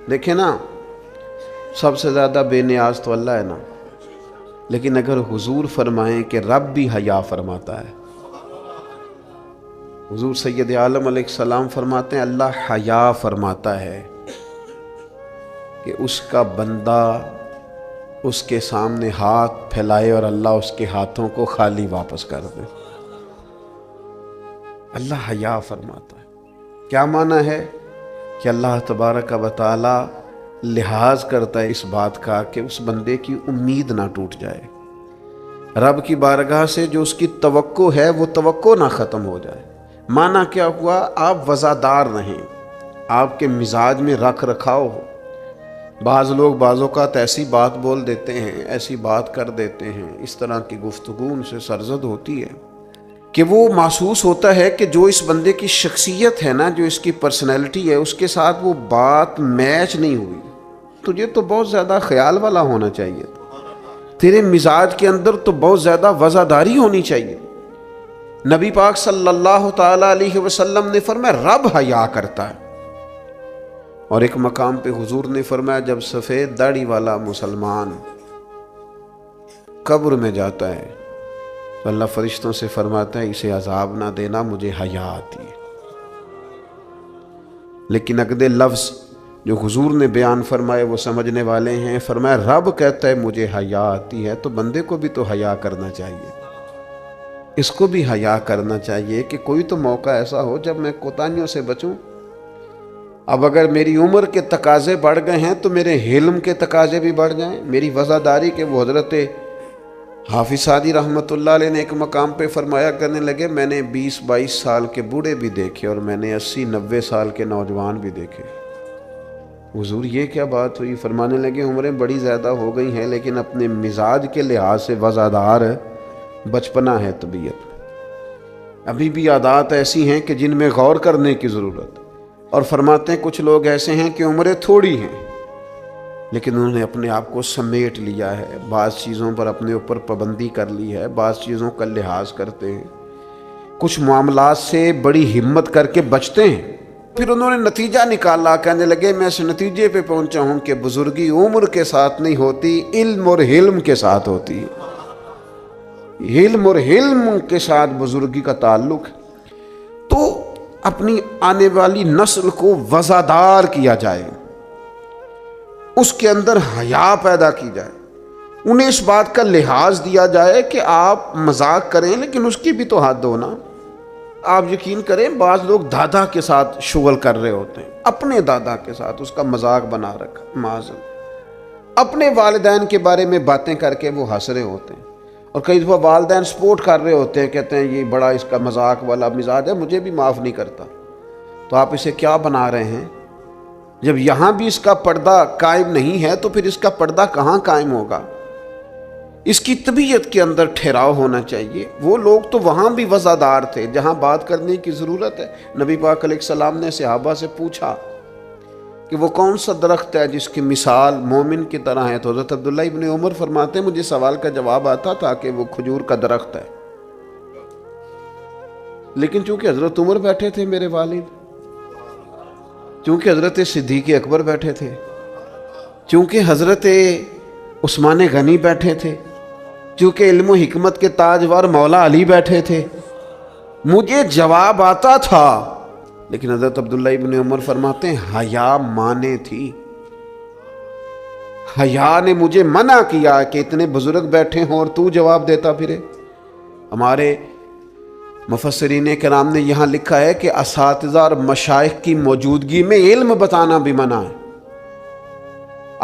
دیکھیں نا، سب سے زیادہ بے نیاز تو اللہ ہے نا، لیکن اگر حضور فرمائیں کہ رب بھی حیا فرماتا ہے، حضور سید عالم علیہ السلام فرماتے ہیں اللہ حیا فرماتا ہے کہ اس کا بندہ اس کے سامنے ہاتھ پھیلائے اور اللہ اس کے ہاتھوں کو خالی واپس کر دے۔ اللہ حیا فرماتا ہے۔ کیا معنی ہے؟ کہ اللہ تبارک و تعالی لحاظ کرتا ہے اس بات کا کہ اس بندے کی امید نہ ٹوٹ جائے، رب کی بارگاہ سے جو اس کی توقع ہے وہ توقع نہ ختم ہو جائے۔ معنی کیا ہوا؟ آپ وزادار رہیں، آپ کے مزاج میں رکھ رکھاؤ ہو۔ بعض لوگ بعض اوقات ایسی بات بول دیتے ہیں، ایسی بات کر دیتے ہیں، اس طرح کی گفتگو ان سے سرزد ہوتی ہے کہ وہ محسوس ہوتا ہے کہ جو اس بندے کی شخصیت ہے نا، جو اس کی پرسنالٹی ہے، اس کے ساتھ وہ بات میچ نہیں ہوئی۔ تجھے تو بہت زیادہ خیال والا ہونا چاہیے، تیرے مزاج کے اندر تو بہت زیادہ وزاداری ہونی چاہیے۔ نبی پاک صلی اللہ تعالی علیہ وسلم نے فرمایا رب حیا کرتا ہے، اور ایک مقام پہ حضور نے فرمایا جب سفید داڑھی والا مسلمان قبر میں جاتا ہے تو اللہ فرشتوں سے فرماتا ہے اسے عذاب نہ دینا، مجھے حیا آتی ہے۔ لیکن اگلے لفظ جو حضور نے بیان فرمائے وہ سمجھنے والے ہیں، فرمایا رب کہتا ہے مجھے حیا آتی ہے، تو بندے کو بھی تو حیا کرنا چاہیے، اس کو بھی حیا کرنا چاہیے کہ کوئی تو موقع ایسا ہو جب میں کوتاہیوں سے بچوں۔ اب اگر میری عمر کے تقاضے بڑھ گئے ہیں تو میرے حلم کے تقاضے بھی بڑھ جائیں، میری وزاداری کے۔ وہ حضرت حافظ سعدی رحمۃ اللہ علیہ نے ایک مقام پہ فرمایا کرنے لگے میں نے 20-22 سال کے بوڑھے بھی دیکھے اور میں نے 80-90 سال کے نوجوان بھی دیکھے۔ حضور یہ کیا بات ہوئی؟ فرمانے لگے عمریں بڑی زیادہ ہو گئی ہیں لیکن اپنے مزاج کے لحاظ سے وزادار بچپنا ہے طبیعت، ابھی بھی عادات ایسی ہیں کہ جن میں غور کرنے کی ضرورت۔ اور فرماتے ہیں کچھ لوگ ایسے ہیں کہ عمریں تھوڑی ہیں لیکن انہوں نے اپنے آپ کو سمیٹ لیا ہے، بعض چیزوں پر اپنے اوپر پابندی کر لی ہے، بعض چیزوں کا لحاظ کرتے ہیں، کچھ معاملات سے بڑی ہمت کر کے بچتے ہیں۔ پھر انہوں نے نتیجہ نکالا، کہنے لگے میں اس نتیجے پہ پہنچا ہوں کہ بزرگی عمر کے ساتھ نہیں ہوتی، علم اور حلم کے ساتھ ہوتی ہے، علم اور حلم کے ساتھ بزرگی کا تعلق ہے۔ تو اپنی آنے والی نسل کو وزادار کیا جائے، اس کے اندر حیا پیدا کی جائے، انہیں اس بات کا لحاظ دیا جائے کہ آپ مذاق کریں لیکن اس کی بھی تو حد ہو نا۔ آپ یقین کریں بعض لوگ دادا کے ساتھ شغل کر رہے ہوتے ہیں، اپنے دادا کے ساتھ اس کا مذاق بنا رکھا، معاذ، اپنے والدین کے بارے میں باتیں کر کے وہ ہنس رہے ہوتے ہیں، اور کئی دفعہ والدین سپورٹ کر رہے ہوتے ہیں، کہتے ہیں یہ بڑا اس کا مذاق والا مزاج ہے، مجھے بھی معاف نہیں کرتا۔ تو آپ اسے کیا بنا رہے ہیں؟ جب یہاں بھی اس کا پردہ قائم نہیں ہے تو پھر اس کا پردہ کہاں قائم ہوگا؟ اس کی طبیعت کے اندر ٹھہراؤ ہونا چاہیے۔ وہ لوگ تو وہاں بھی وزادار تھے جہاں بات کرنے کی ضرورت ہے۔ نبی پاک علیہ السلام نے صحابہ سے پوچھا کہ وہ کون سا درخت ہے جس کی مثال مومن کی طرح ہے، تو حضرت عبداللہ ابن عمر فرماتے ہیں مجھے سوال کا جواب آتا تھا کہ وہ کھجور کا درخت ہے، لیکن چونکہ حضرت عمر بیٹھے تھے میرے والد، چونکہ حضرت صدیق اکبر بیٹھے تھے، چونکہ حضرت عثمان غنی بیٹھے تھے، چونکہ علم و حکمت کے تاجور مولا علی بیٹھے تھے، مجھے جواب آتا تھا۔ لیکن حضرت عبداللہ ابن عمر فرماتے ہیں حیا مانے تھی، حیا نے مجھے منع کیا کہ اتنے بزرگ بیٹھے ہوں اور تو جواب دیتا پھرے۔ ہمارے مفسرین کرام نے یہاں لکھا ہے کہ اساتذہ اور مشائخ کی موجودگی میں علم بتانا بھی منع ہے۔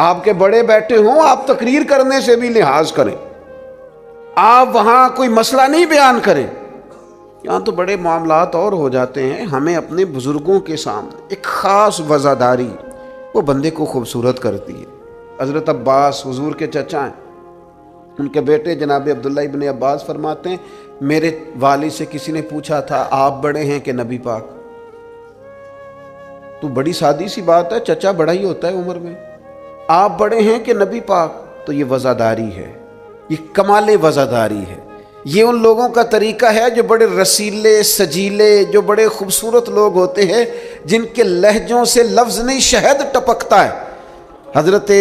آپ کے بڑے بیٹھے ہوں آپ تقریر کرنے سے بھی لحاظ کریں، آپ وہاں کوئی مسئلہ نہیں بیان کریں۔ یہاں تو بڑے معاملات اور ہو جاتے ہیں۔ ہمیں اپنے بزرگوں کے سامنے ایک خاص وزاداری وہ بندے کو خوبصورت کرتی ہے۔ حضرت عباس حضور کے چچا ہیں، ان کے بیٹے جناب عبداللہ ابن عباس فرماتے ہیں میرے والد سے کسی نے پوچھا تھا آپ بڑے ہیں کہ نبی پاک؟ تو بڑی سادی سی بات ہے، چچا بڑا ہی ہوتا ہے عمر میں، آپ بڑے ہیں کہ نبی پاک؟ تو یہ وزاداری ہے، یہ کمال وزاداری ہے۔ یہ ان لوگوں کا طریقہ ہے جو بڑے رسیلے سجیلے، جو بڑے خوبصورت لوگ ہوتے ہیں، جن کے لہجوں سے لفظ نہیں شہد ٹپکتا ہے، حضرت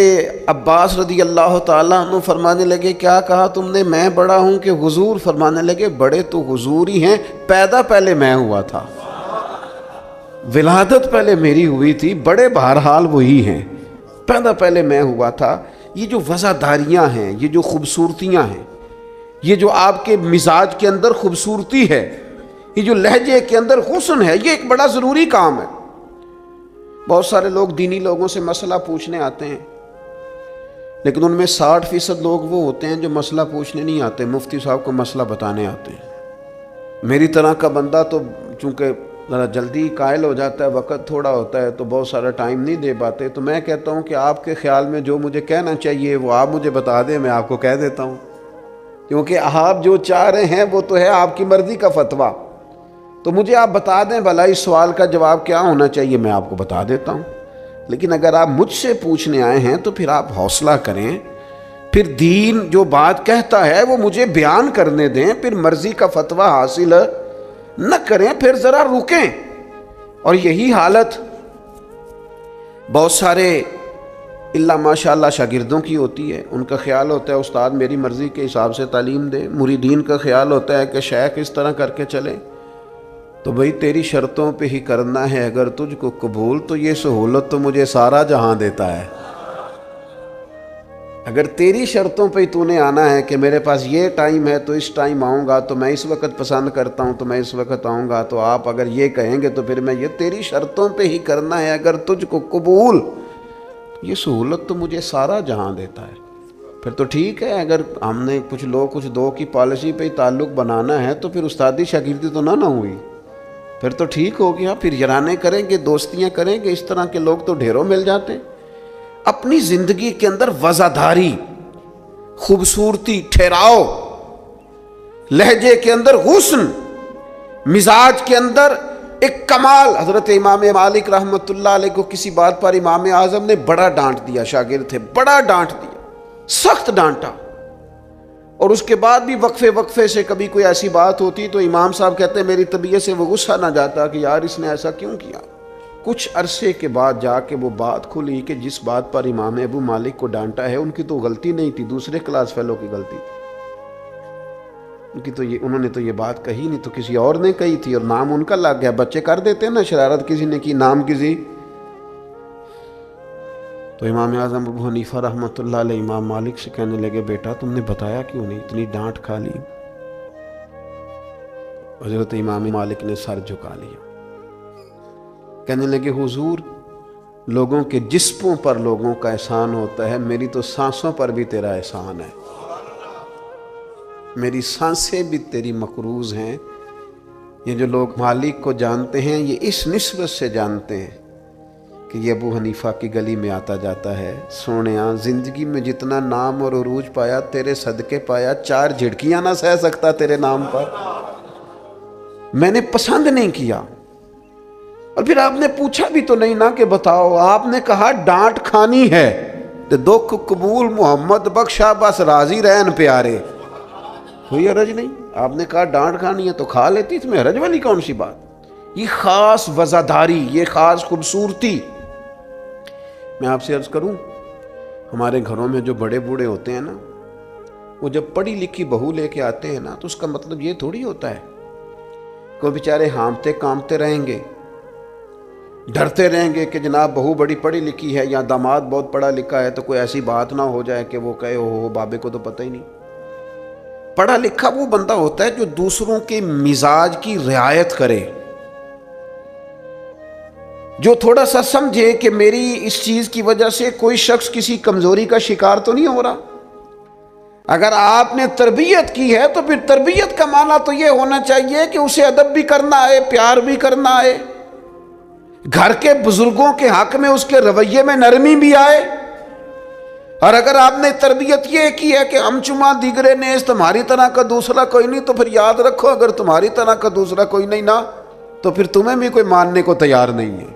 عباس رضی اللہ تعالیٰ عنہ فرمانے لگے کیا کہا تم نے؟ میں بڑا ہوں کہ حضور؟ فرمانے لگے بڑے تو حضور ہی ہیں، پیدا پہلے میں ہوا تھا، ولادت پہلے میری ہوئی تھی، بڑے بہرحال وہی ہیں، پیدا پہلے میں ہوا تھا۔ یہ جو وزاداریاں ہیں، یہ جو خوبصورتیاں ہیں، یہ جو آپ کے مزاج کے اندر خوبصورتی ہے، یہ جو لہجے کے اندر حسن ہے، یہ ایک بڑا ضروری کام ہے۔ بہت سارے لوگ دینی لوگوں سے مسئلہ پوچھنے آتے ہیں، لیکن ان میں 60% لوگ وہ ہوتے ہیں جو مسئلہ پوچھنے نہیں آتے، مفتی صاحب کو مسئلہ بتانے آتے ہیں۔ میری طرح کا بندہ تو چونکہ ذرا جلدی قائل ہو جاتا ہے، وقت تھوڑا ہوتا ہے تو بہت سارا ٹائم نہیں دے پاتے، تو میں کہتا ہوں کہ آپ کے خیال میں جو مجھے کہنا چاہیے وہ آپ مجھے بتا دیں، میں آپ کو کہہ دیتا ہوں، کیونکہ آپ جو چاہ رہے ہیں وہ تو ہے آپ کی مرضی کا فتویٰ، تو مجھے آپ بتا دیں بھلا اس سوال کا جواب کیا ہونا چاہیے، میں آپ کو بتا دیتا ہوں۔ لیکن اگر آپ مجھ سے پوچھنے آئے ہیں تو پھر آپ حوصلہ کریں، پھر دین جو بات کہتا ہے وہ مجھے بیان کرنے دیں، پھر مرضی کا فتویٰ حاصل نہ کریں، پھر ذرا رکیں۔ اور یہی حالت بہت سارے اللہ ماشاء اللہ شاگردوں کی ہوتی ہے، ان کا خیال ہوتا ہے استاد میری مرضی کے حساب سے تعلیم دے، مریدین کا خیال ہوتا ہے کہ شیخ اس طرح کر کے چلے، تو بھئی تیری شرطوں پہ ہی کرنا ہے، اگر تجھ کو قبول تو یہ سہولت تو مجھے سارا جہاں دیتا ہے۔ اگر تیری شرطوں پہ ہی تو نے آنا ہے کہ میرے پاس یہ ٹائم ہے تو اس ٹائم آؤں گا، تو میں اس وقت پسند کرتا ہوں تو میں اس وقت آؤں گا، تو آپ اگر یہ کہیں گے تو پھر میں یہ تیری شرطوں پہ ہی کرنا ہے، اگر تجھ کو قبول، یہ سہولت تو مجھے سارا جہاں دیتا ہے۔ پھر تو ٹھیک ہے، اگر ہم نے کچھ دو کی پالیسی پہ ہی تعلق بنانا ہے تو پھر استادی شاگردی تو نہ ہوئی، پھر تو ٹھیک ہو گیا، پھر یارانے کریں گے، دوستیاں کریں گے، اس طرح کے لوگ تو ڈھیروں مل جاتے ہیں۔ اپنی زندگی کے اندر وزاداری، خوبصورتی، ٹھہراؤ، لہجے کے اندر حسن، مزاج کے اندر ایک کمال۔ حضرت امام مالک رحمۃ اللہ علیہ کو کسی بات پر امام اعظم نے بڑا ڈانٹ دیا، شاگرد تھے، بڑا ڈانٹ دیا، سخت ڈانٹا، اور اس کے بعد بھی وقفے سے کبھی کوئی ایسی بات ہوتی تو امام صاحب کہتے ہیں میری طبیعت سے وہ غصہ نہ جاتا کہ یار اس نے ایسا کیوں کیا۔ کچھ عرصے کے بعد جا کے وہ بات کھلی کہ جس بات پر امام ابو مالک کو ڈانٹا ہے ان کی تو غلطی نہیں تھی، دوسرے کلاس فیلو کی غلطی تھی، انہوں نے تو یہ بات کہی نہیں، تو کسی اور نے کہی تھی اور نام ان کا لگ گیا۔ بچے کر دیتے ہیں نا شرارت، کسی نے کی، نام کسی، تو امام اعظم ابو حنیفہ رحمۃ اللہ علیہ امام مالک سے کہنے لگے بیٹا تم نے بتایا کیوں نہیں، اتنی ڈانٹ کھا لی۔ حضرت امام مالک نے سر جھکا لیا، کہنے لگے حضور لوگوں کے جسموں پر لوگوں کا احسان ہوتا ہے، میری تو سانسوں پر بھی تیرا احسان ہے، میری سانسیں بھی تیری مقروض ہیں۔ یہ جو لوگ مالک کو جانتے ہیں یہ اس نسبت سے جانتے ہیں کہ یہ ابو حنیفہ کی گلی میں آتا جاتا ہے، سونیاں زندگی میں جتنا نام اور عروج پایا تیرے صدقے پایا، 4 جھڑکیاں نہ سہ سکتا تیرے نام پر، میں نے پسند نہیں کیا۔ اور پھر آپ نے پوچھا بھی تو نہیں نا کہ بتاؤ، آپ نے کہا ڈانٹ کھانی ہے تو دکھ قبول محمد بخشا بس راضی رہن پیارے، کوئی حرج نہیں۔ آپ نے کہا ڈانٹ کھانی ہے تو کھا لیتی، اس میں حرج والی کون سی بات؟ یہ خاص وزاداری، یہ خاص خوبصورتی۔ میں آپ سے عرض کروں، ہمارے گھروں میں جو بڑے بوڑھے ہوتے ہیں نا، وہ جب پڑھی لکھی بہو لے کے آتے ہیں نا تو اس کا مطلب یہ تھوڑی ہوتا ہے کہ وہ بیچارے ہامتے کامتے رہیں گے، ڈرتے رہیں گے کہ جناب بہو بڑی پڑھی لکھی ہے یا داماد بہت پڑھا لکھا ہے تو کوئی ایسی بات نہ ہو جائے کہ وہ کہے ہو بابے کو تو پتہ ہی نہیں۔ پڑھا لکھا وہ بندہ ہوتا ہے جو دوسروں کے مزاج کی رعایت کرے، جو تھوڑا سا سمجھے کہ میری اس چیز کی وجہ سے کوئی شخص کسی کمزوری کا شکار تو نہیں ہو رہا۔ اگر آپ نے تربیت کی ہے تو پھر تربیت کا معنی تو یہ ہونا چاہیے کہ اسے ادب بھی کرنا آئے، پیار بھی کرنا آئے، گھر کے بزرگوں کے حق میں اس کے رویے میں نرمی بھی آئے۔ اور اگر آپ نے تربیت یہ کی ہے کہ ہم چما دیگرے نیز، تمہاری طرح کا دوسرا کوئی نہیں، تو پھر یاد رکھو اگر تمہاری طرح کا دوسرا کوئی نہیں نا تو پھر تمہیں بھی کوئی ماننے کو تیار نہیں ہے۔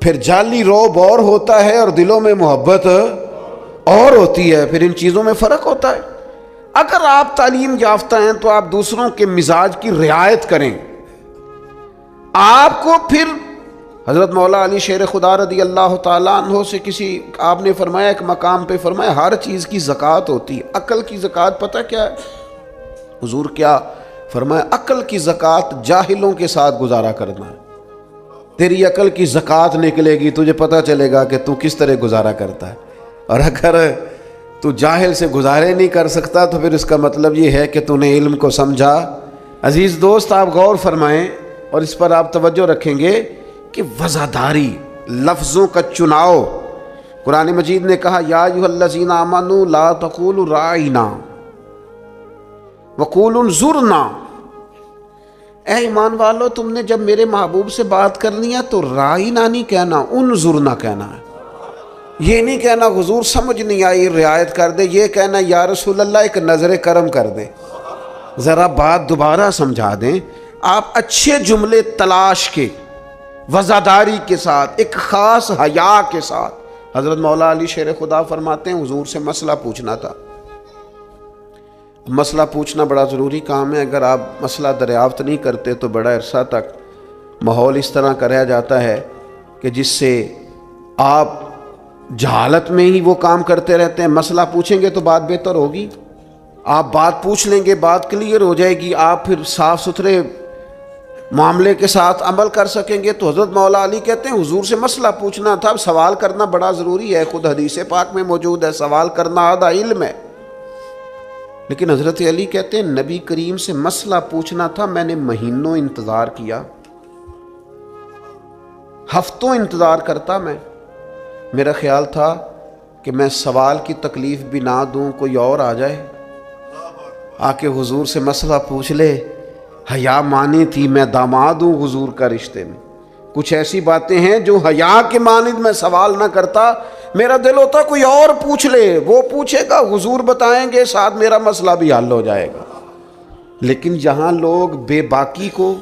پھر جعلی روب اور ہوتا ہے اور دلوں میں محبت اور ہوتی ہے، پھر ان چیزوں میں فرق ہوتا ہے۔ اگر آپ تعلیم یافتہ ہیں تو آپ دوسروں کے مزاج کی رعایت کریں، آپ کو پھر حضرت مولا علی شیر خدا رضی اللہ تعالیٰ عنہ سے کسی آپ نے فرمایا ایک مقام پہ فرمایا ہر چیز کی زکوٰۃ ہوتی ہے، عقل کی زکوٰۃ پتہ کیا ہے؟ حضور کیا فرمایا؟ عقل کی زکوٰۃ جاہلوں کے ساتھ گزارا کرنا ہے۔ تیری عقل کی زکوٰۃ نکلے گی، تجھے پتہ چلے گا کہ تو کس طرح گزارا کرتا ہے، اور اگر تو جاہل سے گزارے نہیں کر سکتا تو پھر اس کا مطلب یہ ہے کہ تو نے علم کو سمجھا۔ عزیز دوست، آپ غور فرمائیں اور اس پر آپ توجہ رکھیں گے کہ وزاداری، لفظوں کا چناؤ۔ قرآن مجید نے کہا یا ایھا الذین آمنوا لا تقولوا راعینا وقولوا انظرنا، اے ایمان والو تم نے جب میرے محبوب سے بات کرنی ہے تو راعینا نہیں کہنا، انظرنا کہنا ہے۔ یہ نہیں کہنا حضور سمجھ نہیں آئی رعایت کر دے، یہ کہنا یا رسول اللہ ایک نظر کرم کر دیں، ذرا بات دوبارہ سمجھا دیں۔ آپ اچھے جملے تلاش کے وزاداری کے ساتھ، ایک خاص حیا کے ساتھ۔ حضرت مولا علی شیر خدا فرماتے ہیں حضور سے مسئلہ پوچھنا تھا۔ مسئلہ پوچھنا بڑا ضروری کام ہے، اگر آپ مسئلہ دریافت نہیں کرتے تو بڑا عرصہ تک ماحول اس طرح کا رہ جاتا ہے کہ جس سے آپ جہالت میں ہی وہ کام کرتے رہتے ہیں۔ مسئلہ پوچھیں گے تو بات بہتر ہوگی، آپ بات پوچھ لیں گے، بات کلیئر ہو جائے گی، آپ پھر صاف ستھرے معاملے کے ساتھ عمل کر سکیں گے۔ تو حضرت مولا علی کہتے ہیں حضور سے مسئلہ پوچھنا تھا، سوال کرنا بڑا ضروری ہے، خود حدیث پاک میں موجود ہے سوال کرنا آدھا علم ہے۔ لیکن حضرت علی کہتے ہیں نبی کریم سے مسئلہ پوچھنا تھا، میں نے مہینوں انتظار کیا، ہفتوں انتظار کرتا میں۔ میرا خیال تھا کہ میں سوال کی تکلیف بھی نہ دوں، کوئی اور آ جائے آ کے حضور سے مسئلہ پوچھ لے۔ حیا مانی تھی میں داماد ہوں حضور کا رشتے میں، کچھ ایسی باتیں ہیں جو حیا کے مانند میں سوال نہ کرتا، میرا دل ہوتا کوئی اور پوچھ لے، وہ پوچھے گا حضور بتائیں گے، ساتھ میرا مسئلہ بھی حل ہو جائے گا۔ لیکن جہاں لوگ بے باکی کو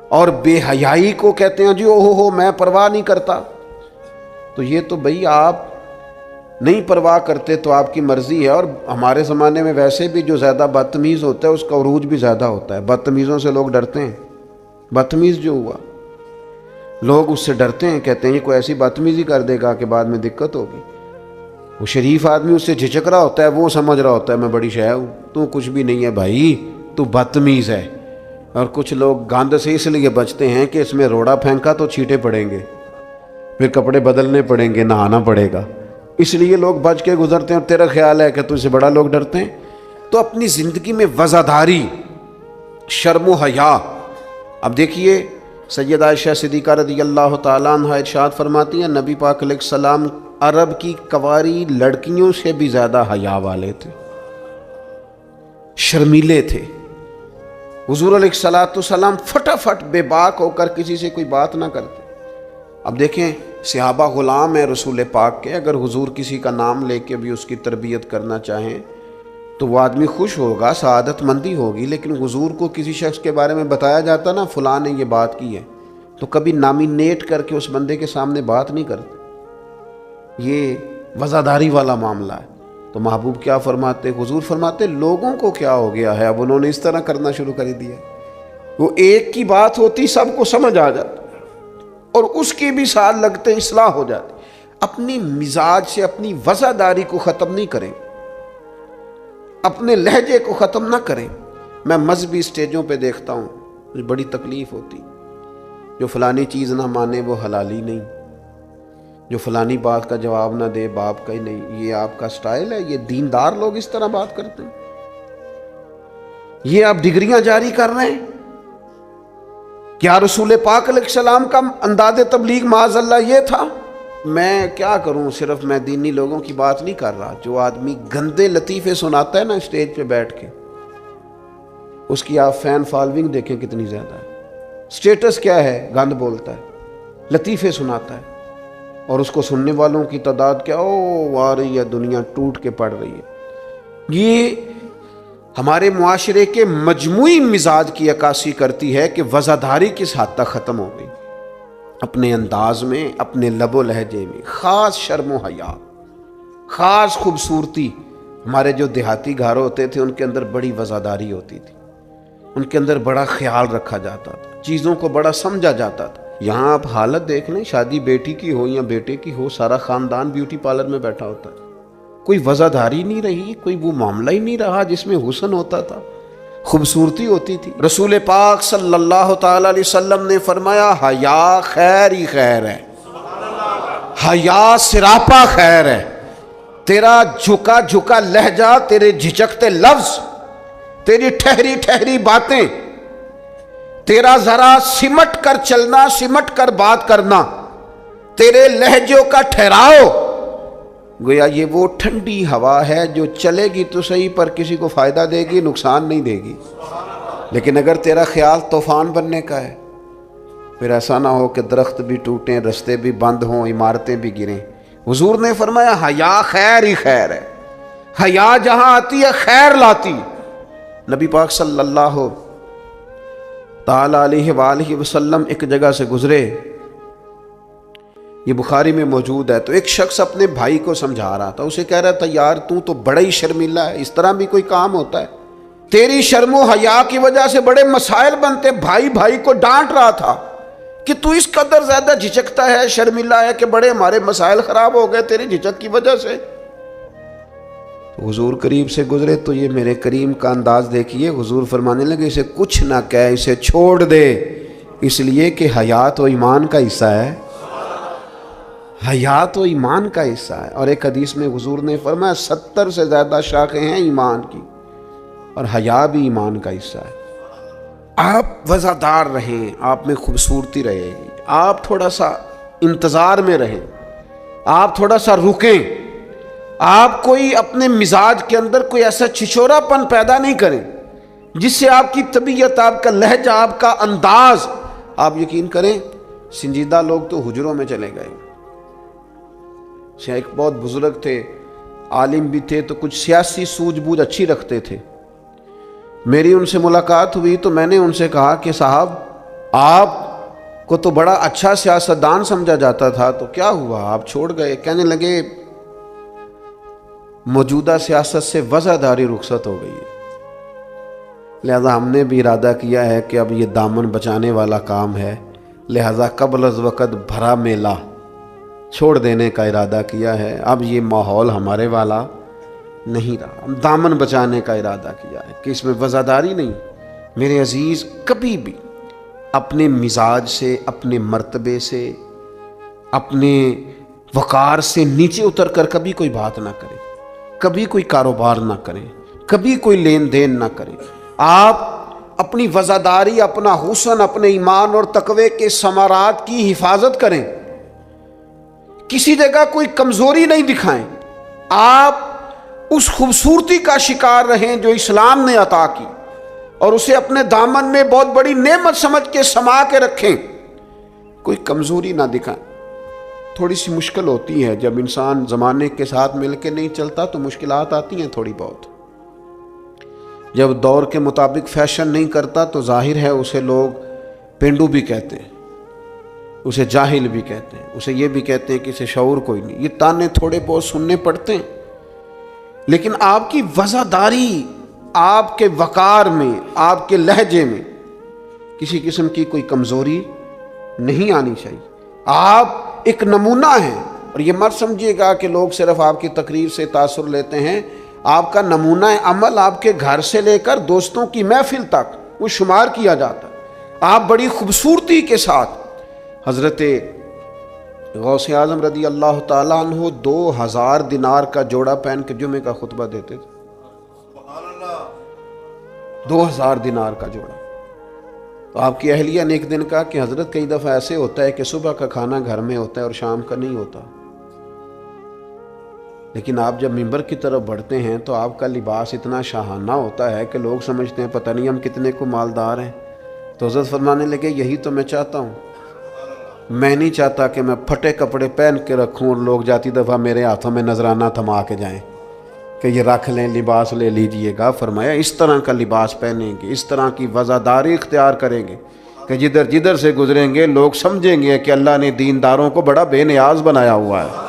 اور بے حیائی کو کہتے ہیں جی اوہ میں پرواہ نہیں کرتا، تو یہ تو بھئی آپ نہیں پرواہ کرتے تو آپ کی مرضی ہے۔ اور ہمارے زمانے میں ویسے بھی جو زیادہ بدتمیز ہوتا ہے اس کا عروج بھی زیادہ ہوتا ہے، بدتمیزوں سے لوگ ڈرتے ہیں۔ بدتمیز جو ہوا لوگ اس سے ڈرتے ہیں، کہتے ہیں یہ کوئی ایسی بدتمیزی کر دے گا کہ بعد میں دقت ہوگی۔ وہ شریف آدمی اس سے جھجک رہا ہوتا ہے، وہ سمجھ رہا ہوتا ہے میں بڑی شے ہوں، تو کچھ بھی نہیں ہے بھائی، تو بدتمیز ہے۔ اور کچھ لوگ گاند سے اس لیے بچتے ہیں کہ اس میں روڑا پھینکا تو چھینٹے پڑیں گے، پھر کپڑے بدلنے پڑیں گے، نہانا پڑے گا، اس لیے لوگ بچ کے گزرتے ہیں۔ اور تیرا خیال ہے کہ تجھ سے بڑا لوگ ڈرتے ہیں؟ تو اپنی زندگی میں وزاداری، شرم و حیا۔ اب دیکھیے سیدہ عائشہ صدیقہ رضی اللہ تعالیٰ عنہ ارشاد فرماتی ہیں نبی پاک علیہ السلام عرب کی کنواری لڑکیوں سے بھی زیادہ حیا والے تھے، شرمیلے تھے۔ حضور علیہ السلام فٹافٹ بے باک ہو کر کسی سے کوئی بات نہ کرتے۔ اب دیکھیں صحابہ غلام ہیں رسول پاک کے، اگر حضور کسی کا نام لے کے بھی اس کی تربیت کرنا چاہیں تو وہ آدمی خوش ہوگا، سعادت مندی ہوگی۔ لیکن حضور کو کسی شخص کے بارے میں بتایا جاتا نا فلاں نے یہ بات کی ہے، تو کبھی نامینیٹ کر کے اس بندے کے سامنے بات نہیں کرتے، یہ وزاداری والا معاملہ ہے۔ تو محبوب کیا فرماتے؟ حضور فرماتے لوگوں کو کیا ہو گیا ہے، اب انہوں نے اس طرح کرنا شروع کر دیا، وہ ایک کی بات ہوتی سب کو سمجھ آ جاتا اور اس کے بھی ساتھ لگتے اصلاح ہو جاتی۔ اپنی مزاج سے اپنی وزاداری کو ختم نہیں کریں، اپنے لہجے کو ختم نہ کریں۔ میں مذہبی سٹیجوں پہ دیکھتا ہوں مجھے بڑی تکلیف ہوتی، جو فلانی چیز نہ مانے وہ حلالی نہیں، جو فلانی بات کا جواب نہ دے باپ کا ہی نہیں۔ یہ آپ کا سٹائل ہے؟ یہ دیندار لوگ اس طرح بات کرتے ہیں؟ یہ آپ ڈگریاں جاری کر رہے ہیں؟ کیا رسول پاک علیہ السلام کا انداز تبلیغ معاذ اللہ یہ تھا؟ میں کیا کروں، صرف میں دینی لوگوں کی بات نہیں کر رہا۔ جو آدمی گندے لطیفے سناتا ہے نا اسٹیج پہ بیٹھ کے، اس کی آپ فین فالوئنگ دیکھیں کتنی زیادہ ہے۔ سٹیٹس کیا ہے؟ گند بولتا ہے، لطیفے سناتا ہے، اور اس کو سننے والوں کی تعداد کیا آ رہی ہے، دنیا ٹوٹ کے پڑ رہی ہے۔ یہ ہمارے معاشرے کے مجموعی مزاج کی عکاسی کرتی ہے کہ وزاداری کس حد تک ختم ہو گئی، اپنے انداز میں، اپنے لب و لہجے میں، خاص شرم و حیا، خاص خوبصورتی۔ ہمارے جو دیہاتی گھر ہوتے تھے ان کے اندر بڑی وزاداری ہوتی تھی، ان کے اندر بڑا خیال رکھا جاتا تھا، چیزوں کو بڑا سمجھا جاتا تھا۔ یہاں آپ حالت دیکھ لیں، شادی بیٹی کی ہو یا بیٹے کی ہو، سارا خاندان بیوٹی پارلر میں بیٹھا ہوتا ہے، کوئی وزاداری نہیں رہی، کوئی وہ معاملہ ہی نہیں رہا جس میں حسن ہوتا تھا، خوبصورتی ہوتی تھی۔ رسول پاک صلی اللہ تعالی علیہ وسلم نے فرمایا حیا خیر ہی خیر ہے، حیا سراپا خیر ہے۔ تیرا جھکا جھکا لہجہ، تیرے جھجکتے لفظ، تیری ٹھہری ٹھہری باتیں، تیرا ذرا سمٹ کر چلنا، سمٹ کر بات کرنا، تیرے لہجوں کا ٹھہراؤ، گویا یہ وہ ٹھنڈی ہوا ہے جو چلے گی تو صحیح پر کسی کو فائدہ دے گی، نقصان نہیں دے گی۔ لیکن اگر تیرا خیال طوفان بننے کا ہے، پھر ایسا نہ ہو کہ درخت بھی ٹوٹیں، رستے بھی بند ہوں، عمارتیں بھی گریں۔ حضور نے فرمایا حیا خیر ہی خیر ہے، حیا جہاں آتی ہے خیر لاتی۔ نبی پاک صلی اللہ تعالی علیہ وآلہ وسلم ایک جگہ سے گزرے، یہ بخاری میں موجود ہے، تو ایک شخص اپنے بھائی کو سمجھا رہا تھا، اسے کہہ رہا تھا یار تو بڑا ہی شرمیلا ہے، اس طرح بھی کوئی کام ہوتا ہے؟ تیری شرم و حیا کی وجہ سے بڑے مسائل بنتے۔ بھائی کو ڈانٹ رہا تھا کہ تو اس قدر زیادہ جھجکتا ہے، شرمیلا ہے کہ بڑے ہمارے مسائل خراب ہو گئے تیری جھجک کی وجہ سے۔ حضور قریب سے گزرے تو یہ میرے کریم کا انداز دیکھیے، حضور فرمانے لگے اسے کچھ نہ کہہ، اسے چھوڑ دے، اس لیے کہ حیا تو ایمان کا حصہ ہے، حیا تو ایمان کا حصہ ہے۔ اور ایک حدیث میں حضور نے فرمایا 70 سے زیادہ شاخیں ہیں ایمان کی، اور حیا بھی ایمان کا حصہ ہے۔ آپ وزادار رہیں، آپ میں خوبصورتی رہے گی، آپ تھوڑا سا انتظار میں رہیں، آپ تھوڑا سا رکیں، آپ کوئی اپنے مزاج کے اندر کوئی ایسا چھچورا پن پیدا نہیں کریں جس سے آپ کی طبیعت، آپ کا لہجہ، آپ کا انداز، آپ یقین کریں سنجیدہ لوگ تو حجروں میں چلے گئے۔ ایک بہت بزرگ تھے، عالم بھی تھے، تو کچھ سیاسی سوجھ بوجھ اچھی رکھتے تھے۔ میری ان سے ملاقات ہوئی تو میں نے ان سے کہا کہ صاحب آپ کو تو بڑا اچھا سیاستدان سمجھا جاتا تھا، تو کیا ہوا آپ چھوڑ گئے؟ کہنے لگے موجودہ سیاست سے وزاداری رخصت ہو گئی ہے، لہذا ہم نے بھی ارادہ کیا ہے کہ اب یہ دامن بچانے والا کام ہے، لہذا قبل از وقت بھرا میلہ چھوڑ دینے کا ارادہ کیا ہے، اب یہ ماحول ہمارے والا نہیں رہا، ہم دامن بچانے کا ارادہ کیا ہے کہ اس میں وزاداری نہیں۔ میرے عزیز کبھی بھی اپنے مزاج سے، اپنے مرتبے سے، اپنے وقار سے نیچے اتر کر کبھی کوئی بات نہ کریں، کبھی کوئی کاروبار نہ کریں، کبھی کوئی لین دین نہ کریں۔ آپ اپنی وزاداری، اپنا حسن، اپنے ایمان اور تقوی کے ثمرات کی حفاظت کریں، کسی جگہ کوئی کمزوری نہیں دکھائیں، آپ اس خوبصورتی کا شکار رہیں جو اسلام نے عطا کی، اور اسے اپنے دامن میں بہت بڑی نعمت سمجھ کے سما کے رکھیں، کوئی کمزوری نہ دکھائیں۔ تھوڑی سی مشکل ہوتی ہے جب انسان زمانے کے ساتھ مل کے نہیں چلتا تو مشکلات آتی ہیں تھوڑی بہت، جب دور کے مطابق فیشن نہیں کرتا تو ظاہر ہے اسے لوگ پینڈو بھی کہتے ہیں، اسے جاہل بھی کہتے ہیں، اسے یہ بھی کہتے ہیں کہ اسے شعور کوئی نہیں، یہ تانے تھوڑے بہت سننے پڑتے ہیں، لیکن آپ کی وزاداری، آپ کے وقار میں، آپ کے لہجے میں کسی قسم کی کوئی کمزوری نہیں آنی چاہیے۔ آپ ایک نمونہ ہیں، اور یہ مت سمجھیے گا کہ لوگ صرف آپ کی تقریر سے تاثر لیتے ہیں، آپ کا نمونہ عمل آپ کے گھر سے لے کر دوستوں کی محفل تک وہ شمار کیا جاتا ہے۔ آپ بڑی خوبصورتی کے ساتھ، حضرت غوث اعظم رضی اللہ تعالیٰ عنہ 2000 دینار کا جوڑا پہن کے جمعے کا خطبہ دیتے تھے، 2000 دینار کا جوڑا۔ تو آپ کی اہلیہ نے ایک دن کہا کہ حضرت کئی دفعہ ایسے ہوتا ہے کہ صبح کا کھانا گھر میں ہوتا ہے اور شام کا نہیں ہوتا، لیکن آپ جب منبر کی طرف بڑھتے ہیں تو آپ کا لباس اتنا شاہانہ ہوتا ہے کہ لوگ سمجھتے ہیں پتہ نہیں ہم کتنے کو مالدار ہیں۔ تو حضرت فرمانے لگے یہی تو میں چاہتا ہوں، میں نہیں چاہتا کہ میں پھٹے کپڑے پہن کے رکھوں اور لوگ جاتی دفعہ میرے ہاتھوں میں نذرانہ تھما کے جائیں کہ یہ رکھ لیں، لباس لے لیجئے گا۔ فرمایا اس طرح کا لباس پہنیں گے، اس طرح کی وزاداری اختیار کریں گے کہ جدھر جدھر سے گزریں گے لوگ سمجھیں گے کہ اللہ نے دینداروں کو بڑا بے نیاز بنایا ہوا ہے۔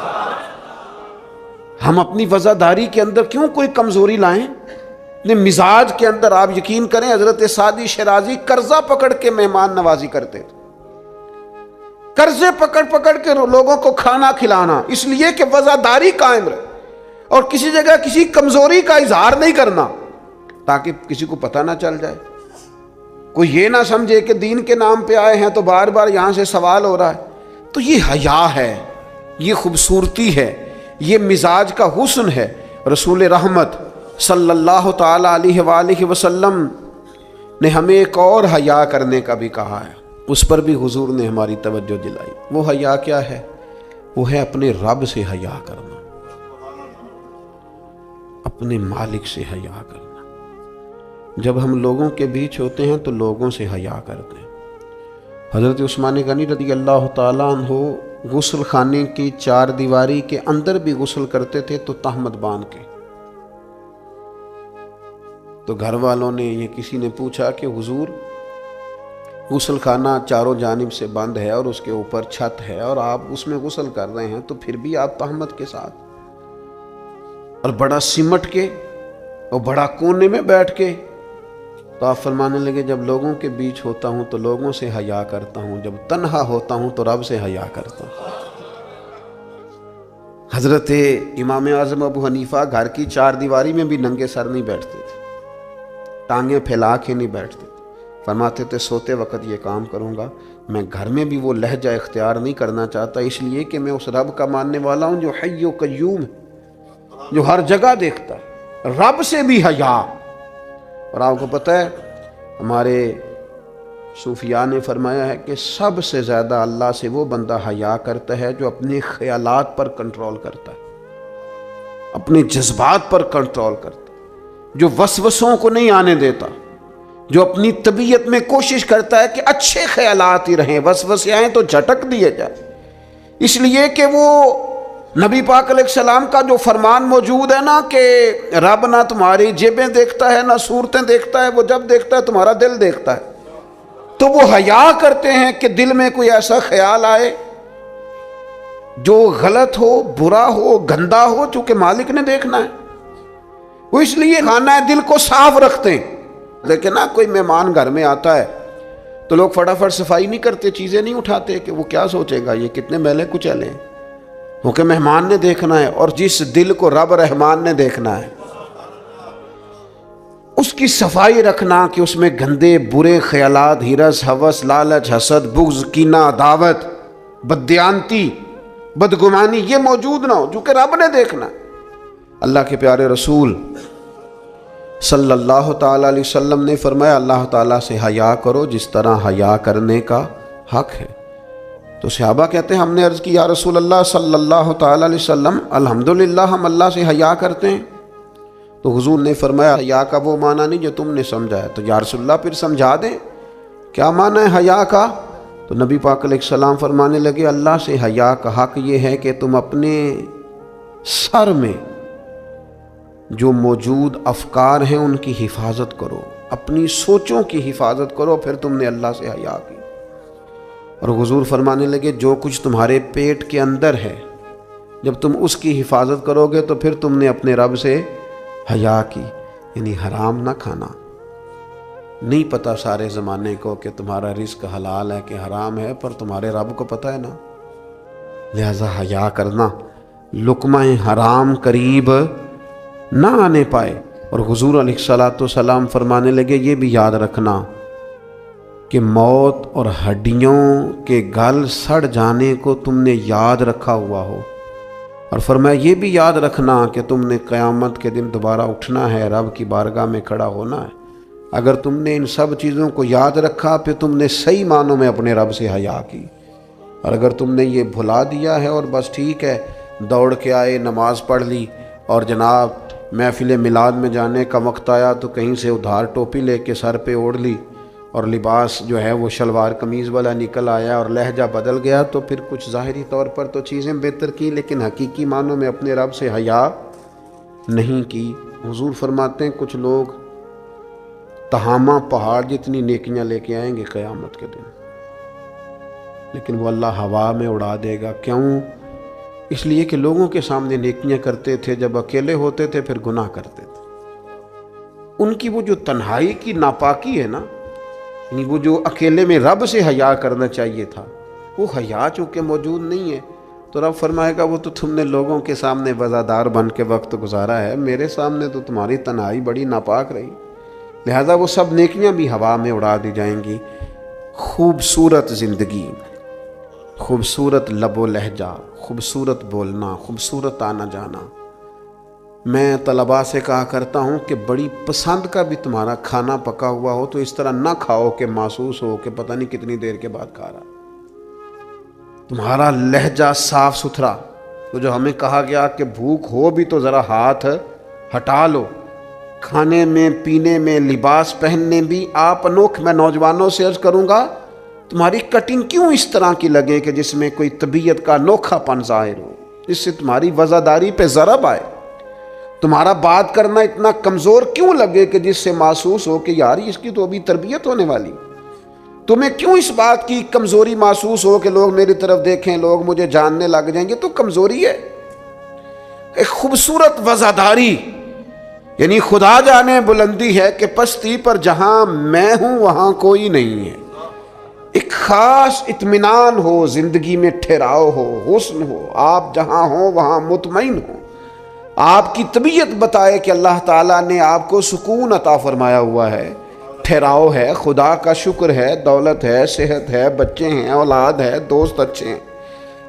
ہم اپنی وزاداری کے اندر کیوں کوئی کمزوری لائیں؟ اپنے مزاج کے اندر آپ یقین کریں حضرت سعدی شیرازی قرضہ پکڑ کے مہمان نوازی کرتے تھے، قرضے پکڑ پکڑ کے لوگوں کو کھانا کھلانا، اس لیے کہ وفاداری قائم رہے، اور کسی جگہ کسی کمزوری کا اظہار نہیں کرنا تاکہ کسی کو پتہ نہ چل جائے، کوئی یہ نہ سمجھے کہ دین کے نام پہ آئے ہیں تو بار بار یہاں سے سوال ہو رہا ہے۔ تو یہ حیا ہے، یہ خوبصورتی ہے، یہ مزاج کا حسن ہے۔ رسول رحمت صلی اللہ تعالی علیہ وآلہ وسلم نے ہمیں ایک اور حیا کرنے کا بھی کہا ہے، اس پر بھی حضور نے ہماری توجہ دلائی۔ وہ حیا کیا ہے؟ وہ ہے اپنے رب سے حیا کرنا، اپنے مالک سے حیا کرنا۔ جب ہم لوگوں کے بیچ ہوتے ہیں تو لوگوں سے حیا کرتے ہیں۔ حضرت عثمان غنی رضی اللہ تعالیٰ عنہ غسل خانے کی چار دیواری کے اندر بھی غسل کرتے تھے تو تہمت باندھ کے۔ تو گھر والوں نے، یہ کسی نے پوچھا کہ حضور غسل خانہ چاروں جانب سے بند ہے اور اس کے اوپر چھت ہے اور آپ اس میں غسل کر رہے ہیں، تو پھر بھی آپ تہمت کے ساتھ، اور بڑا سمٹ کے اور بڑا کونے میں بیٹھ کے۔ تو آپ فرمانے لگے جب لوگوں کے بیچ ہوتا ہوں تو لوگوں سے حیا کرتا ہوں، جب تنہا ہوتا ہوں تو رب سے حیا کرتا ہوں۔ حضرت امام اعظم ابو حنیفہ گھر کی چار دیواری میں بھی ننگے سر نہیں بیٹھتے تھے، ٹانگیں پھیلا کے نہیں بیٹھتے تھے۔ فرماتے تھے سوتے وقت یہ کام کروں گا، میں گھر میں بھی وہ لہجہ اختیار نہیں کرنا چاہتا، اس لیے کہ میں اس رب کا ماننے والا ہوں جو حی و قیوم ہے، جو ہر جگہ دیکھتا ہے۔ رب سے بھی حیا۔ اور آپ کو پتہ ہے ہمارے صوفیاء نے فرمایا ہے کہ سب سے زیادہ اللہ سے وہ بندہ حیا کرتا ہے جو اپنے خیالات پر کنٹرول کرتا ہے، اپنے جذبات پر کنٹرول کرتا ہے، جو وسوسوں کو نہیں آنے دیتا، جو اپنی طبیعت میں کوشش کرتا ہے کہ اچھے خیالات ہی رہیں، وسوسے آئیں تو جھٹک دیے جائیں، اس لیے کہ وہ نبی پاک علیہ السلام کا جو فرمان موجود ہے نا کہ رب نہ تمہاری جیبیں دیکھتا ہے نہ صورتیں دیکھتا ہے، وہ جب دیکھتا ہے تمہارا دل دیکھتا ہے۔ تو وہ حیا کرتے ہیں کہ دل میں کوئی ایسا خیال آئے جو غلط ہو، برا ہو، گندا ہو، چونکہ مالک نے دیکھنا ہے، وہ اس لیے خانہ دل کو صاف رکھتے ہیں۔ لیکن نا کوئی مہمان گھر میں آتا ہے تو لوگ فٹافٹ صفائی نہیں کرتے، چیزیں نہیں اٹھاتے کہ وہ کیا سوچے گا، یہ کتنے میلے کچیلے ہیں، کیونکہ مہمان نے دیکھنا ہے، اور جس دل کو رب رحمان نے دیکھنا ہے اس کی صفائی رکھنا کہ اس میں گندے برے خیالات، ہرس، ہوس، لالچ، حسد، بغض، کینہ، عداوت، بددیانتی، بدگمانی یہ موجود نہ ہو، چونکہ رب نے دیکھنا ہے۔ اللہ کے پیارے رسول صلی اللہ تعالیٰ علیہ وسلم نے فرمایا اللہ تعالیٰ سے حیا کرو جس طرح حیا کرنے کا حق ہے۔ تو صحابہ کہتے ہیں ہم نے عرض کی یا رسول اللہ صلی اللہ تعالیٰ علیہ وسلم الحمدللہ ہم اللہ سے حیا کرتے ہیں۔ تو حضور نے فرمایا حیا کا وہ معنی نہیں جو تم نے سمجھا ہے۔ تو یا رسول اللہ پھر سمجھا دیں کیا معنی ہے حیا کا؟ تو نبی پاک علیہ السلام فرمانے لگے اللہ سے حیا کا حق یہ ہے کہ تم اپنے سر میں جو موجود افکار ہیں ان کی حفاظت کرو، اپنی سوچوں کی حفاظت کرو، پھر تم نے اللہ سے حیا کی۔ اور حضور فرمانے لگے جو کچھ تمہارے پیٹ کے اندر ہے جب تم اس کی حفاظت کرو گے تو پھر تم نے اپنے رب سے حیا کی، یعنی حرام نہ کھانا۔ نہیں پتہ سارے زمانے کو کہ تمہارا رزق حلال ہے کہ حرام ہے، پر تمہارے رب کو پتہ ہے نا، لہذا حیا کرنا، لقمہ حرام قریب نہ آنے پائے۔ اور حضور علیہ الصلاۃ والسلام فرمانے لگے یہ بھی یاد رکھنا کہ موت اور ہڈیوں کے گل سڑ جانے کو تم نے یاد رکھا ہوا ہو، اور فرمایا یہ بھی یاد رکھنا کہ تم نے قیامت کے دن دوبارہ اٹھنا ہے، رب کی بارگاہ میں کھڑا ہونا ہے۔ اگر تم نے ان سب چیزوں کو یاد رکھا پھر تم نے صحیح معنوں میں اپنے رب سے حیا کی، اور اگر تم نے یہ بھلا دیا ہے اور بس ٹھیک ہے دوڑ کے آئے، نماز پڑھ لی، اور جناب محفل میلاد میں جانے کا وقت آیا تو کہیں سے ادھار ٹوپی لے کے سر پہ اوڑھ لی اور لباس جو ہے وہ شلوار قمیض والا نکل آیا اور لہجہ بدل گیا، تو پھر کچھ ظاہری طور پر تو چیزیں بہتر کی لیکن حقیقی معنوں میں اپنے رب سے حیا نہیں کی۔ حضور فرماتے ہیں کچھ لوگ تہامہ پہاڑ جتنی نیکیاں لے کے آئیں گے قیامت کے دن، لیکن وہ اللہ ہوا میں اڑا دے گا۔ کیوں؟ اس لیے کہ لوگوں کے سامنے نیکیاں کرتے تھے، جب اکیلے ہوتے تھے پھر گناہ کرتے تھے۔ ان کی وہ جو تنہائی کی ناپاکی ہے نا، یعنی وہ جو اکیلے میں رب سے حیا کرنا چاہیے تھا، وہ حیا چونکہ موجود نہیں ہے تو رب فرمائے گا وہ تو تم نے لوگوں کے سامنے وزادار بن کے وقت گزارا ہے، میرے سامنے تو تمہاری تنہائی بڑی ناپاک رہی، لہذا وہ سب نیکیاں بھی ہوا میں اڑا دی جائیں گی۔ خوبصورت زندگی، خوبصورت لب و لہجہ، خوبصورت بولنا، خوبصورت آنا جانا۔ میں طلباء سے کہا کرتا ہوں کہ بڑی پسند کا بھی تمہارا کھانا پکا ہوا ہو تو اس طرح نہ کھاؤ کہ محسوس ہو کہ پتہ نہیں کتنی دیر کے بعد کھا رہا۔ تمہارا لہجہ صاف ستھرا، تو جو ہمیں کہا گیا کہ بھوک ہو بھی تو ذرا ہاتھ ہٹا لو، کھانے میں، پینے میں، لباس پہننے بھی آپ انوکھ۔ میں نوجوانوں سے عرض کروں گا تمہاری کٹنگ کیوں اس طرح کی لگے کہ جس میں کوئی طبیعت کا انوکھا پن ظاہر ہو، اس سے تمہاری وزاداری پہ ضرب آئے۔ تمہارا بات کرنا اتنا کمزور کیوں لگے کہ جس سے محسوس ہو کہ یار اس کی تو ابھی تربیت ہونے والی۔ تمہیں کیوں اس بات کی کمزوری محسوس ہو کہ لوگ میری طرف دیکھیں، لوگ مجھے جاننے لگ جائیں گے، تو کمزوری ہے۔ ایک خوبصورت وزاداری، یعنی خدا جانے بلندی ہے کہ پستی پر جہاں میں ہوں وہاں کوئی نہیں ہے۔ ایک خاص اطمینان ہو، زندگی میں ٹھہراؤ ہو، حسن ہو، آپ جہاں ہوں وہاں مطمئن ہو۔ آپ کی طبیعت بتائے کہ اللہ تعالیٰ نے آپ کو سکون عطا فرمایا ہوا ہے، ٹھہراؤ ہے، خدا کا شکر ہے، دولت ہے، صحت ہے، بچے ہیں، اولاد ہے، دوست اچھے ہیں۔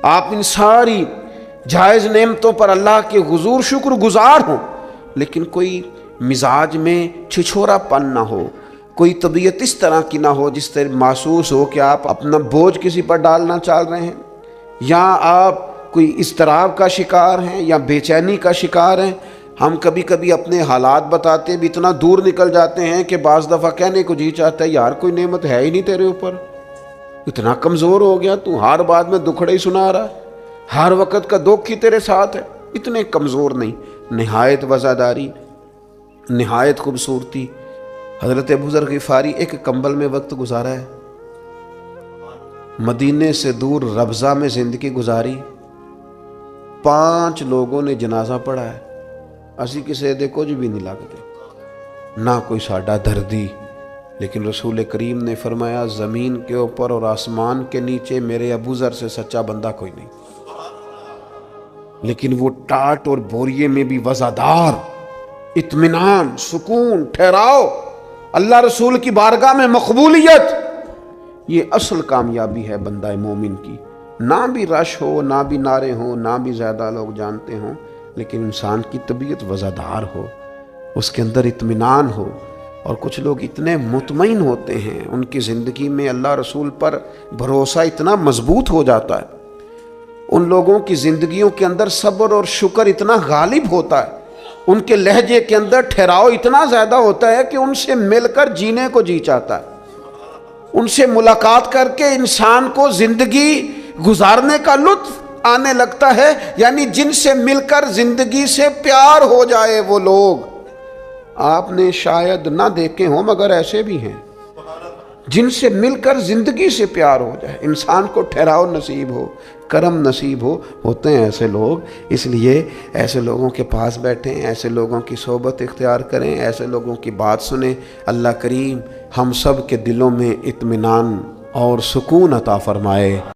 آپ ان ساری جائز نعمتوں پر اللہ کے حضور شکر گزار ہوں، لیکن کوئی مزاج میں چھچھورا پن نہ ہو، کوئی طبیعت اس طرح کی نہ ہو جس طرح محسوس ہو کہ آپ اپنا بوجھ کسی پر ڈالنا چاہ رہے ہیں، یا آپ کوئی اضطراب کا شکار ہیں یا بے چینی کا شکار ہیں۔ ہم کبھی کبھی اپنے حالات بتاتے بھی اتنا دور نکل جاتے ہیں کہ بعض دفعہ کہنے کو جی چاہتا ہے یار کوئی نعمت ہے ہی نہیں تیرے اوپر، اتنا کمزور ہو گیا تو، ہر بات میں دکھڑے ہی سنا رہا ہے، ہر وقت کا دکھ ہی تیرے ساتھ ہے۔ اتنے کمزور نہیں، نہایت وزاداری، نہایت خوبصورتی۔ حضرت ابو ذر غفاری ایک کمبل میں وقت گزارا ہے، مدینے سے دور ربضہ میں زندگی گزاری، 5 لوگوں نے جنازہ پڑھا ہے، اسی کسی دے کچھ بھی نہیں لگتے، نہ کوئی ساڈا دردی، لیکن رسول کریم نے فرمایا زمین کے اوپر اور آسمان کے نیچے میرے ابو ذر سے سچا بندہ کوئی نہیں۔ لیکن وہ ٹاٹ اور بوریے میں بھی وزادار، اطمینان، سکون، ٹھہراؤ، اللہ رسول کی بارگاہ میں مقبولیت، یہ اصل کامیابی ہے بندہ مومن کی۔ نہ بھی رش ہو، نہ بھی نعرے ہوں، نہ بھی زیادہ لوگ جانتے ہوں، لیکن انسان کی طبیعت وزادار ہو، اس کے اندر اطمینان ہو۔ اور کچھ لوگ اتنے مطمئن ہوتے ہیں، ان کی زندگی میں اللہ رسول پر بھروسہ اتنا مضبوط ہو جاتا ہے، ان لوگوں کی زندگیوں کے اندر صبر اور شکر اتنا غالب ہوتا ہے، ان کے لہجے کے اندر ٹھہراؤ اتنا زیادہ ہوتا ہے کہ ان سے مل کر جینے کو جی چاہتا ہے، ان سے ملاقات کر کے انسان کو زندگی گزارنے کا لطف آنے لگتا ہے۔ یعنی جن سے مل کر زندگی سے پیار ہو جائے وہ لوگ آپ نے شاید نہ دیکھے ہوں، مگر ایسے بھی ہیں جن سے مل کر زندگی سے پیار ہو جائے، انسان کو ٹھہراؤ نصیب ہو، کرم نصیب ہو، ہوتے ہیں ایسے لوگ۔ اس لیے ایسے لوگوں کے پاس بیٹھیں، ایسے لوگوں کی صحبت اختیار کریں، ایسے لوگوں کی بات سنیں۔ اللہ کریم ہم سب کے دلوں میں اطمینان اور سکون عطا فرمائے۔